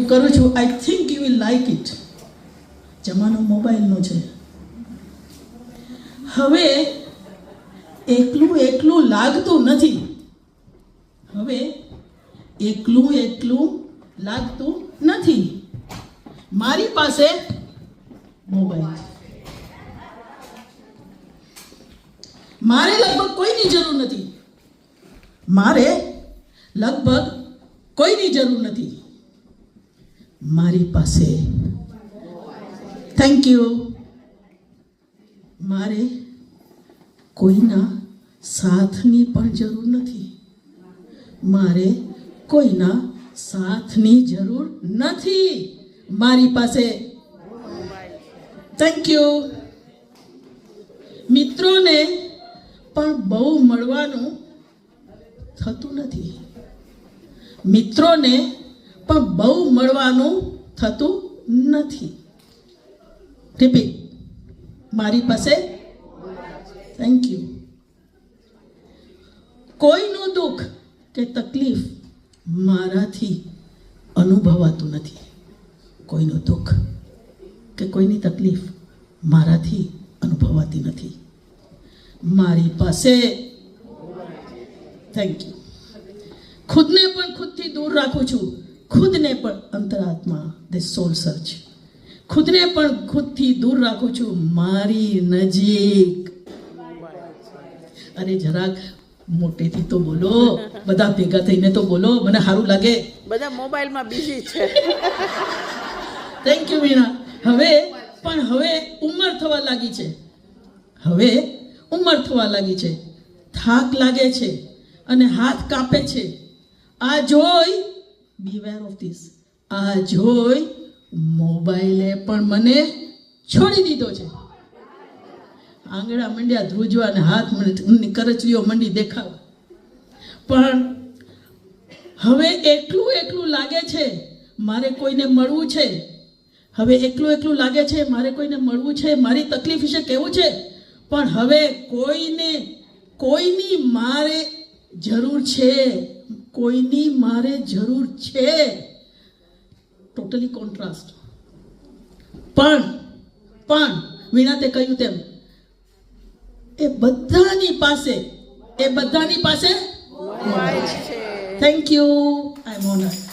કરું છું. I think you will like it. જમાનો મોબાઈલનો છે. હવે એકલું લાગતું નથી. હવે એકલું લાગતું નથી. મારી પાસે મોબાઈલ છે. મારે લગભગ કોઈની જરૂર નથી. મારે લગભગ કોઈની જરૂર નથી. મારી પાસે થેન્ક યુ. મારે કોઈના સાથની પણ જરૂર નથી. મારે કોઈના સાથની જરૂર નથી. મારી પાસે થેન્ક યુ. મિત્રોને પણ બહુ મળવાનું થતું નથી. મિત્રોને પણ બહુ મળવાનું થતું નથી. રિપીટ. મારી પાસે થેન્ક યુ. કોઈનું દુઃખ કે તકલીફ મારાથી અનુભવાતું નથી. કોઈનું દુઃખ કે કોઈની તકલીફ મારાથી અનુભવાતી નથી. મારી પાસે થેન્ક યુ. ખુદને પણ ખુદથી દૂર રાખું છું. ખુદને પણ અંતરાત્મા ધ સોલ સર્ચ. ખુદને પણ ખુદથી દૂર રાખું છું. મારી નજીક. અરે જરાક મોટેથી તો બોલો. બધા ભેગા થઈને તો બોલો. મને સારું લાગે. બધા મોબાઈલમાં બિઝી છે. થેન્ક યુ વીણા. હવે ઉંમર થવા લાગી છે. હવે ઉંમર થવા લાગી છે. થાક લાગે છે અને હાથ કાપે છે. આ જોઈ બીવેર ઓફ ધીસ. આ જોઈ મોબાઈલે પણ મને છોડી દીધો છે. આંગળા મંડ્યા ધ્રુજવા અને હાથ કરચલીઓ મંડી દેખાવા. પણ હવે એકલું લાગે છે. મારે કોઈને મળવું છે. હવે એકલું લાગે છે. મારે કોઈને મળવું છે. મારી તકલીફ વિશે કહેવું છે. પણ હવે કોઈની મારે જરૂર છે. કોઈની મારે જરૂર છે. Totally contrast. પણ વીણાતે કહ્યું તેમ એ બધાની પાસે મોબાઈલ છે. Thank you. I am honoured.